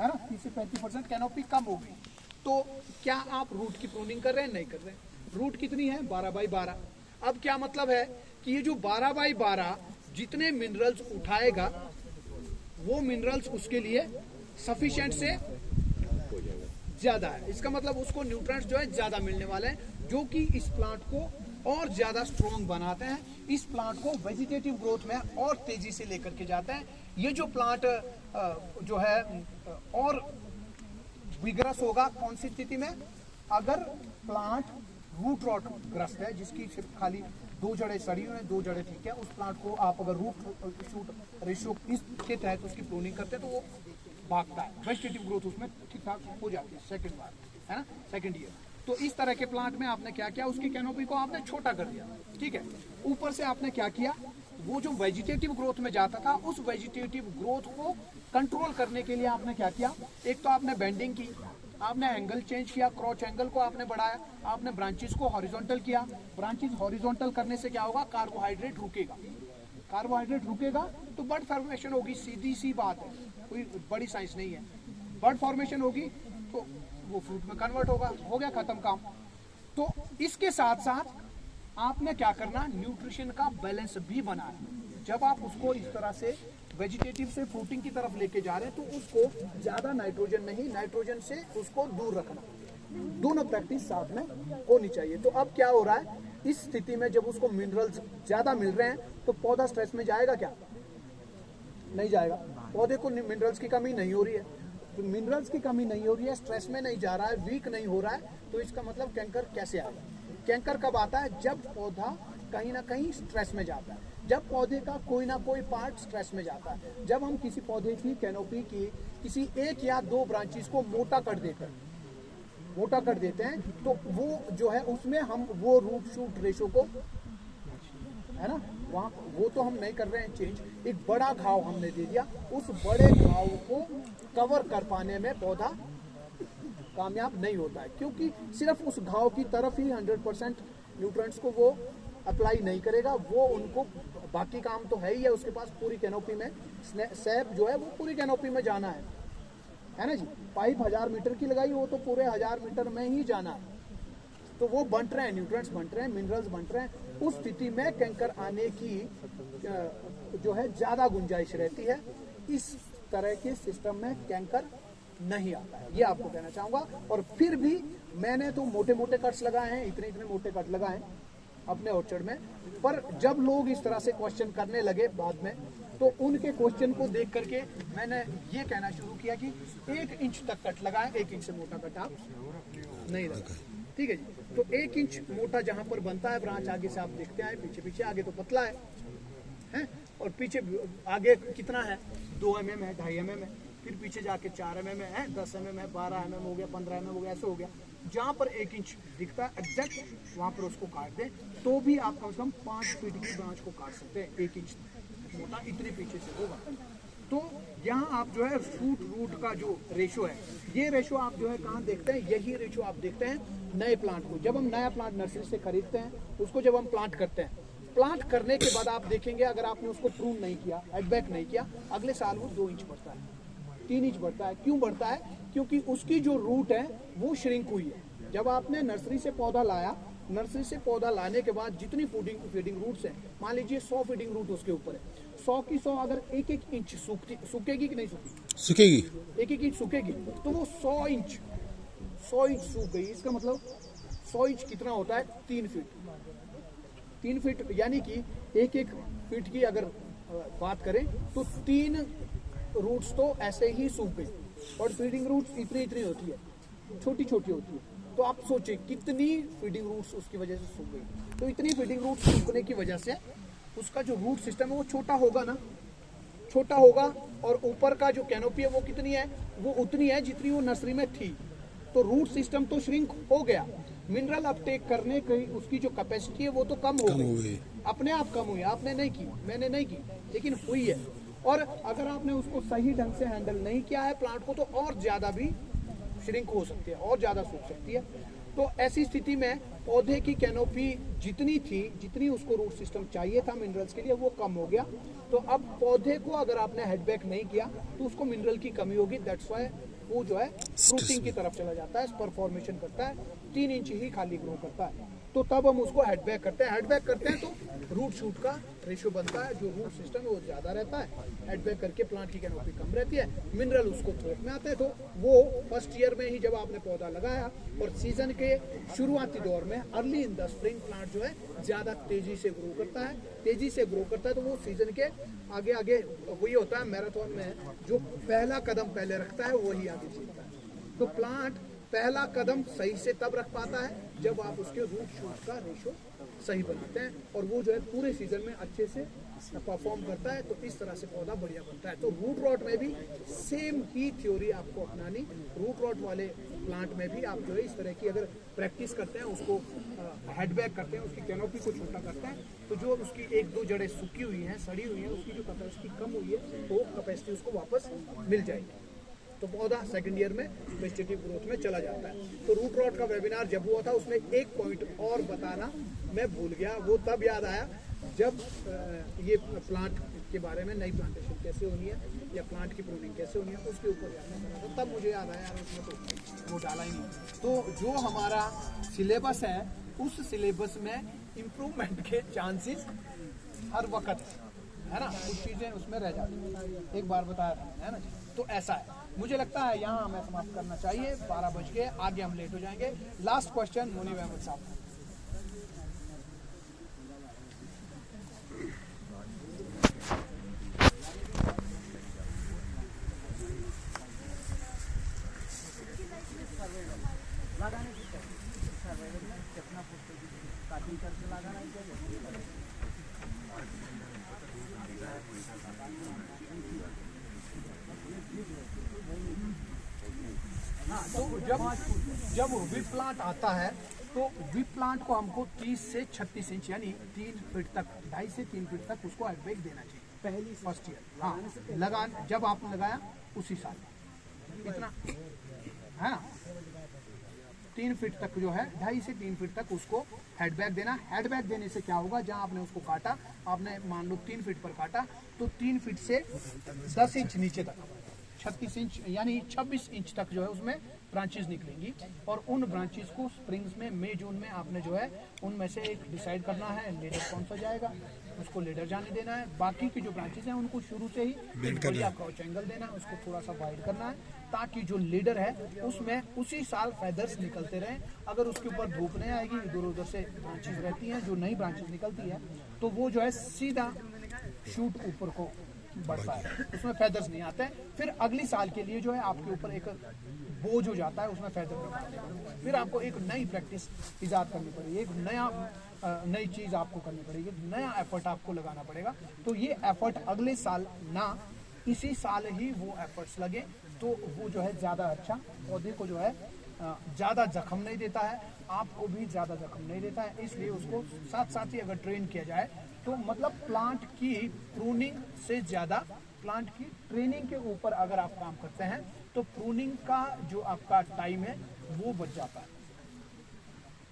है ना, 30 से 35% कैनोपी कम होगी। तो क्या आप रूट की प्रूनिंग कर रहे हैं? नहीं कर रहे हैं। रूट कितनी है? 12/12। अब क्या मतलब है कि ये जो 12/12 जितने मिनरल्स उठाएगा वो मिनरल्स उसके लिए सफिशिएंट से ज्यादा है। इसका मतलब उसको न्यूट्रिएंट्स जो है ज्यादा मिलने वाले हैं, जो कि इस प्लांट को और ज्यादा स्ट्रॉन्ग बनाते हैं, इस प्लांट को वेजिटेटिव ग्रोथ में और तेजी से लेकर के जाते हैं। ये जो प्लांट जो है और विग्रस होगा कौन सी स्थिति में? अगर प्लांट रूट रॉट ग्रस्त है, जिसकी सिर्फ खाली 2 जड़ें सड़ी हुई हैं, 2 जड़ें ठीक है, उस प्लांट को आप अगर रूट शूट रेशियो इसके तहत उसकी प्रूनिंग करते हैं तो वो भागता है, वेजिटेटिव ग्रोथ उसमें ठीक ठाक हो जाती है सेकंड बार, है ना, सेकंड ईयर। तो इस तरह के प्लांट में आपने क्या किया? उसकी कैनोपी को आपने छोटा कर दिया, ठीक है। ऊपर से आपने क्या किया? वो जो वेजिटेटिव ग्रोथ में जाता था उस वेजिटेटिव ग्रोथ को कंट्रोल करने के लिए आपने क्या किया? एक तो आपने बेंडिंग की, आपने एंगल चेंज किया, क्रॉच एंगल को आपने बढ़ाया, आपने ब्रांचेस को हॉरिजॉन्टल किया। ब्रांचेस हॉरिजॉन्टल करने से क्या होगा? कार्बोहाइड्रेट रुकेगा। कार्बोहाइड्रेट रुकेगा तो बर्ड फॉर्मेशन होगी, सीधी सी बात है, कोई बड़ी साइंस नहीं है। बर्ड फॉर्मेशन होगी तो वो फ्रूट में कन्वर्ट होगा, हो गया खत्म काम। तो इसके साथ साथ आपने क्या करना? न्यूट्रिशन का बैलेंस भी बनाना। जब आप उसको इस तरह से वेजिटेटिव से फ्रूटिंग की तरफ लेके जा रहे हैं तो उसको ज्यादा नाइट्रोजन नहीं, नाइट्रोजन से उसको दूर रखना। दोनों प्रैक्टिस साथ में होनी चाहिए। तो अब क्या हो रहा है? इस स्थिति में जब उसको मिनरल्स ज्यादा मिल रहे हैं तो पौधा स्ट्रेस में जाएगा क्या? नहीं जाएगा। पौधे को मिनरल्स की कमी नहीं हो रही है, तो मिनरल्स की कमी नहीं हो रही है, स्ट्रेस में नहीं जा रहा है, वीक नहीं हो रहा है, तो इसका मतलब कैंकर कैसे आएगा? कैंकर कब आता है? जब पौधा कहीं ना कहीं स्ट्रेस में जाता है, जब पौधे का कोई ना कोई पार्ट स्ट्रेस में जाता है। जब हम किसी पौधे की कैनोपी की किसी 1 या 2 ब्रांचेस को मोटा कर देते हैं, तो वो जो है उसमें हम वो रूट शूट रेशो को, है ना, वहाँ वो तो हम नहीं कर रहे हैं चेंज। एक बड़ा घाव हमने दे दिया, उस बड़े घाव को कवर कर पाने में पौधा कामयाब नहीं होता है, क्योंकि सिर्फ उस घाव की तरफ ही 100% न्यूट्रिएंट्स को वो अप्लाई नहीं करेगा। वो उनको बाकी काम तो है ही है, उसके पास पूरी कैनोपी में सैप जो है वो पूरी कैनोपी में जाना है ना जी। पाइप 1000 मीटर की लगाई, वो तो पूरे 1000 मीटर में ही जाना है। तो वो बंट रहे हैं, न्यूट्रिएंट्स बंट रहे हैं, मिनरल्स बंट रहे हैं। उस स्थिति में कैंकर आने की जो है ज्यादा गुंजाइश रहती है। इस तरह के सिस्टम में कैंकर नहीं आता है, ये आपको कहना चाहूंगा। और फिर भी मैंने तो मोटे मोटे कट्स लगाए हैं, इतने मोटे कट लगाए हैं अपने ऑर्चर्ड में, पर जब लोग इस तरह से क्वेश्चन करने लगे बाद में, तो उनके क्वेश्चन को देख करके मैंने ये कहना शुरू किया कि 1 इंच तक कट लगाएं, 1 इंच से मोटा कट आप नहीं लगाएं, ठीक है जी। तो 1 इंच मोटा जहां पर बनता है ब्रांच, आगे से आप देखते हैं पीछे पीछे, आगे तो पतला है और पीछे आगे कितना है? 2 mm है, 2.5 mm है, फिर पीछे जाके 4 mm है, 10 mm है, 12 mm हो गया, 15 mm हो गया, ऐसे हो गया। जहां पर 1 इंच दिखता है एग्जैक्ट वहां पर उसको काट दें, तो भी आप कम से कम 5 फीट की ब्रांच को काट सकते हैं। 1 इंच मोटा इतने पीछे से होगा। तो यहाँ आप जो है शूट रूट का जो रेशो है, ये रेशो आप जो है कहाँ देखते हैं? यही रेशो आप देखते हैं नए प्लांट को। जब हम नया प्लांट नर्सरी से खरीदते हैं, उसको जब हम प्लांट करते हैं, प्लांट करने के बाद आप देखेंगे अगर आपने उसको प्रून नहीं किया, एडबैक नहीं किया, अगले साल वो 2 इंच बढ़ता है, 3 इंच बढ़ता है। क्यों बढ़ता है? क्योंकि उसकी जो रूट है वो श्रिंक हुई है। जब आपने नर्सरी से पौधा लाया, नर्सरी से पौधा लाने के बाद जितनी फीडिंग रूट्स हैं, मान लीजिए 100 फीडिंग रूट उसके ऊपर है, 100 की 100 अगर 1-1 इंच सूखेगी कि नहीं सूखेगी? 1-1 इंच सूखेगी, तो वो 100 इंच सूख गई। इसका मतलब 100 इंच कितना होता है? 3 फीट। 3 फीट यानी कि 1-1 फीट की अगर बात करें तो 3 रूट्स तो ऐसे ही सूख गई। और फीडिंग रूट्स इतनी होती है, छोटी छोटी होती है। तो आप सोचिए कितनी फीडिंग रूट्स उसकी वजह से सूख गई। तो इतनी फीडिंग रूट्स सूखने की वजह से उसका जो रूट सिस्टम है वो छोटा होगा ना, छोटा होगा। और ऊपर का जो कैनोपी है वो कितनी है? वो उतनी है जितनी वो नर्सरी में थी। तो रूट सिस्टम तो श्रिंक हो गया, मिनरल अपटेक करने की उसकी जो कैपेसिटी है वो तो कम हो गई, अपने आप कम हुई। आपने नहीं की, मैंने नहीं की, लेकिन हुई है। और अगर आपने उसको सही ढंग से हैंडल नहीं किया है प्लांट को, तो और ज्यादा भी श्रिंक हो सकती है और ज्यादा सूख सकती है। तो ऐसी स्थिति में पौधे की कैनोपी जितनी उसको रूट सिस्टम चाहिए था मिनरल्स के लिए, वो कम हो गया। तो अब पौधे को अगर आपने हेडबैक नहीं किया तो उसको मिनरल की कमी होगी। दैट्स वाई वो जो है फ्रूटिंग की तरफ चला जाता है, स्पर फॉर्मेशन करता है, 3 इंच ही खाली ग्रो करता है। तो तब हम उसको हेडबैक करते हैं। हेडबैक करते हैं तो रूट शूट का रेशियो बनता है, जो रूट सिस्टम है वो ज़्यादा रहता है। हेडबैक करके प्लांट की कैनोपी कम रहती है, मिनरल उसको थोक में आते हैं। तो वो फर्स्ट ईयर में ही जब आपने पौधा लगाया और सीजन के शुरुआती दौर में early in the spring plant जो है ज़्यादा तेज़ी से ग्रो करता है। तो वो सीजन के आगे आगे वही होता है, मैराथन में जो पहला कदम पहले रखता है वही आगे जीतता है। तो प्लांट पहला कदम सही से तब रख पाता है जब आप उसके रूट शूट का रेशो सही बनाते हैं, और वो जो है पूरे सीजन में अच्छे से परफॉर्म करता है। तो इस तरह से पौधा बढ़िया बनता है। तो रूट रॉट में भी सेम ही थ्योरी आपको अपनानी। रूट रॉट वाले प्लांट में भी आप जो है इस तरह की अगर प्रैक्टिस करते हैं, उसको हेडबैक करते हैं, उसकी कैनोपी को छोटा करते हैं, तो जो उसकी 1-2 जड़ें सूखी हुई हैं, सड़ी हुई हैं, उसकी जो कैपेसिटी कम हुई है तो कैपेसिटी उसको वापस मिल जाएगी। तो पौधा सेकंड ईयर में वेजिटेटिव ग्रोथ में चला जाता है। तो रूट रॉट का वेबिनार जब हुआ था उसमें एक पॉइंट और बताना मैं भूल गया, वो तब याद आया जब ये प्लांट के बारे में नई प्लांटेशन कैसे होनी है या प्लांट की प्रूनिंग कैसे होनी है उसके ऊपर जानना पड़ा था। तब मुझे याद आया यार उसमें तो वो डाला ही नहीं। तो जो हमारा सिलेबस है उस सिलेबस में इम्प्रूवमेंट के चांसेस हर वक्त है ना, कुछ चीज़ें उसमें रह जाती हैं। एक बार बताया था है ना जी। तो ऐसा है, मुझे लगता है यहाँ हमें समाप्त करना चाहिए। 12 बज गए, आगे हम लेट हो जाएंगे। लास्ट क्वेश्चन मुनीब अहमद साहब। तो जब वी प्लांट आता है तो वी प्लांट को हमको 30 से 36 इंच यानी 3 फीट तक, 2.5 से 3 फीट तक उसको हेडबैक देना चाहिए पहली फर्स्ट ईयर। हाँ, लगान जब आपने लगाया उसी साल इतना है ना, 3 फीट तक जो है 2.5 से 3 फीट तक उसको हेडबैक देना। हेडबैक देने से क्या होगा, जहां आपने उसको काटा, आपने मान लो 3 फीट पर काटा, तो 3 फीट से 10 इंच नीचे तक 36 इंच यानी 26 इंच तक जो है उसमें ब्रांचेस निकलेंगी। और उन ब्रांचेस को स्प्रिंग्स में मई जून में आपने जो है उनमें से एक डिसाइड करना है लीडर कौन सा जाएगा, उसको लीडर जाने देना है। बाकी की जो ब्रांचेस हैं उनको शुरू से ही बढ़िया क्रॉच एंगल देना है, उसको थोड़ा सा वाइड करना है ताकि जो लीडर है उसमें उसी साल फेदर्स निकलते रहें। अगर उसके ऊपर धूप नहीं आएगी, इधर उधर से ब्रांचेस रहती हैं, जो नई ब्रांचेस निकलती है तो वो जो है सीधा शूट ऊपर को बढ़ता है, उसमें फेदर्स नहीं आते हैं। फिर अगली साल के लिए जो है आपके ऊपर एक बोझ हो जाता है, उसमें फेदर। फिर आपको एक नई प्रैक्टिस इजाद करनी पड़ेगी, एक नई चीज़ आपको करनी पड़ेगी, नया एफर्ट आपको लगाना पड़ेगा। तो ये एफर्ट अगले साल ना, इसी साल ही वो एफर्ट्स लगे तो वो जो है ज़्यादा अच्छा पौधे को जो है ज़्यादा जख्म नहीं देता है, आपको भी ज़्यादा जख्म नहीं देता है। इसलिए उसको साथ साथ ही अगर ट्रेन किया जाए तो मतलब प्लांट की प्रूनिंग से ज़्यादा प्लांट की ट्रेनिंग के ऊपर अगर आप काम करते हैं तो प्रूनिंग का जो आपका टाइम है वो बच जाता है,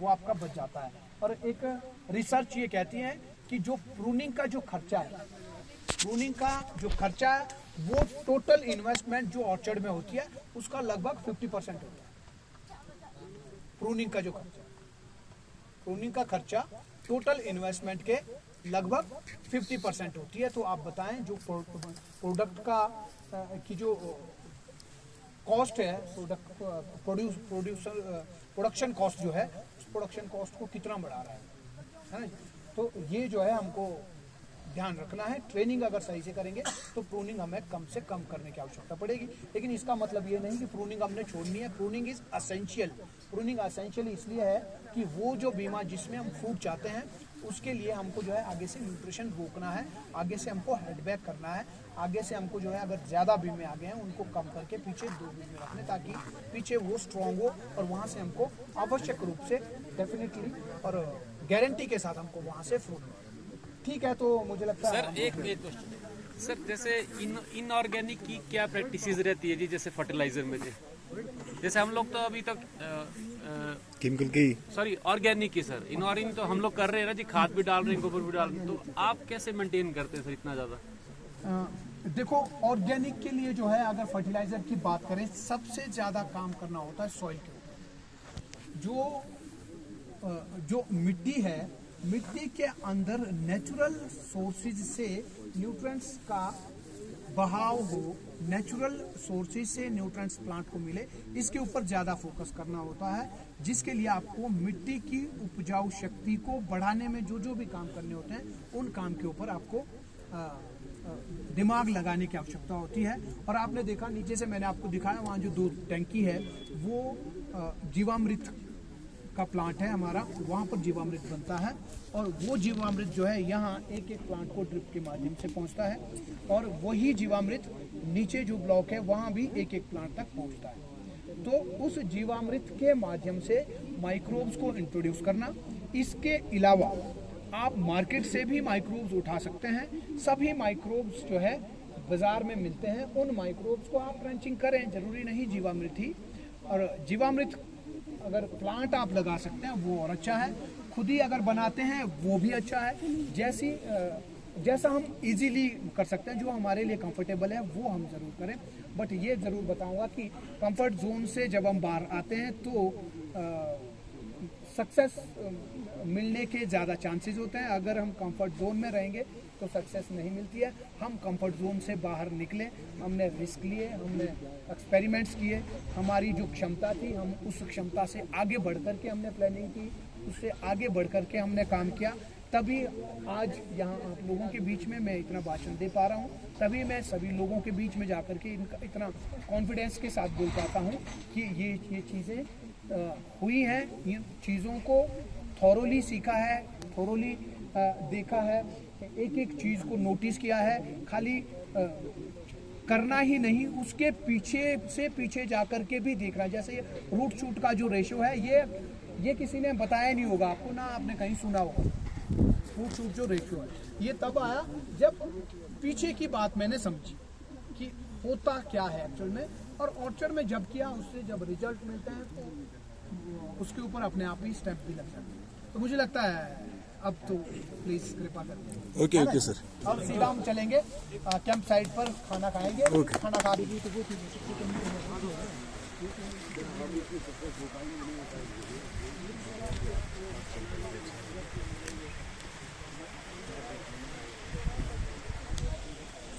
वो आपका बच जाता है। और एक रिसर्च ये कहती है कि जो प्रूनिंग का जो खर्चा है, प्रूनिंग का जो खर्चा है वो टोटल इन्वेस्टमेंट जो ऑर्चर्ड में होती है उसका लगभग 50% होता है। प्रूनिंग का जो खर्चा, प्रूनिंग का खर्चा टोटल इन्वेस्टमेंट के लगभग 50% होती है। तो आप बताएं जो प्रोडक्ट का की जो कॉस्ट है, प्रोडक्शन कॉस्ट जो है, उस प्रोडक्शन कॉस्ट को कितना बढ़ा रहा है ना। तो ये जो है हमको ध्यान रखना है। ट्रेनिंग अगर सही से करेंगे तो प्रूनिंग हमें कम से कम करने की आवश्यकता पड़ेगी, लेकिन इसका मतलब ये नहीं कि प्रूनिंग हमने छोड़नी है। Pruning is essential. Pruning essential इसलिए है कि वो जो बीमा जिसमें हम फ्रूट चाहते हैं उसके लिए हमको जो है आगे से न्यूट्रिशन रोकना है, आगे से हमको हेडबैक करना है, आगे से हमको जो है अगर ज़्यादा बीमे आ गए हैं उनको कम करके पीछे 2 बीमे रखने ताकि पीछे वो स्ट्रॉन्ग हो और वहाँ से हमको आवश्यक रूप से डेफिनेटली और गारंटी के साथ हमको वहाँ से फ्रूट। ठीक है, तो मुझे लगता है सर एक क्वेश्चन सर जैसे इनऑर्गेनिक की क्या प्रैक्टिसेस रहती है जी, जैसे फर्टिलाइजर में जी, जैसे हम लोग तो अभी तक केमिकल की सॉरी ऑर्गेनिक की सर, इनऑर्गेनिक तो हम लोग कर रहे हैं ना जी, खाद भी डाल रहे हैं, गोबर भी डाल रहे हैं, तो आप कैसे मेंटेन करते हैं सर इतना ज्यादा? देखो ऑर्गेनिक के लिए जो है, अगर फर्टिलाइजर की बात करें, सबसे ज्यादा काम करना होता है सॉइल के ऊपर। जो मिट्टी है, मिट्टी के अंदर नेचुरल सोर्सेज से न्यूट्रिएंट्स का बहाव हो, नेचुरल सोर्सेज से न्यूट्रिएंट्स प्लांट को मिले, इसके ऊपर ज्यादा फोकस करना होता है, जिसके लिए आपको मिट्टी की उपजाऊ शक्ति को बढ़ाने में जो जो भी काम करने होते हैं, उन काम के ऊपर आपको दिमाग लगाने की आवश्यकता होती है। और आपने देखा नीचे से मैंने आपको दिखाया, वहाँ जो 2 टैंकी है वो जीवामृत का प्लांट है हमारा, वहाँ पर जीवामृत बनता है, और वो जीवामृत जो है यहाँ एक एक प्लांट को ड्रिप के माध्यम से पहुँचता है, और वही जीवामृत नीचे जो ब्लॉक है वहाँ भी एक एक प्लांट तक पहुँचता है। तो उस जीवामृत के माध्यम से माइक्रोब्स को इंट्रोड्यूस करना, इसके अलावा आप मार्केट से भी माइक्रोब्स उठा सकते हैं। सभी माइक्रोब्स जो है बाजार में मिलते हैं, उन माइक्रोब्स को आप ट्रेंचिंग करें, जरूरी नहीं जीवामृत ही। और जीवामृत अगर प्लांट आप लगा सकते हैं वो और अच्छा है, खुद ही अगर बनाते हैं वो भी अच्छा है। जैसा हम इजीली कर सकते हैं, जो हमारे लिए कंफर्टेबल है वो हम ज़रूर करें। बट ये ज़रूर बताऊंगा कि कंफर्ट जोन से जब हम बाहर आते हैं तो सक्सेस मिलने के ज़्यादा चांसेस होते हैं। अगर हम कंफर्ट जोन में रहेंगे तो सक्सेस नहीं मिलती है। हम कंफर्ट जोन से बाहर निकले, हमने रिस्क लिए, हमने एक्सपेरिमेंट्स किए, हमारी जो क्षमता थी हम उस क्षमता से आगे बढ़ कर के हमने प्लानिंग की, उससे आगे बढ़ कर के हमने काम किया, तभी आज यहाँ आप लोगों के बीच में मैं इतना भाषण दे पा रहा हूँ, तभी मैं सभी लोगों के बीच में जाकर के इतना कॉन्फिडेंस के साथ बोल पाता हूँ कि ये चीज़ें हुई हैं। इन चीज़ों को थॉरोली सीखा है, थॉरोली देखा है, एक एक चीज़ को नोटिस किया है, खाली करना ही नहीं, उसके पीछे से पीछे जाकर के भी देखना। जैसे रूट शूट का जो रेशो है, ये किसी ने बताया नहीं होगा आपको, ना आपने कहीं सुना होगा। रूट शूट जो रेशो है, ये तब आया जब पीछे की बात मैंने समझी कि होता क्या है एक्चुअल में, और ऑर्चर्ड में जब किया, उससे जब रिजल्ट मिलते हैं तो उसके ऊपर अपने आप ही स्टेप भी लग जाते हैं। तो मुझे लगता है अब तो प्लीज कृपा करके ओके सर, अब सीधा हम चलेंगे कैंप साइट पर, खाना खाएंगे। खाना खा लीजिए।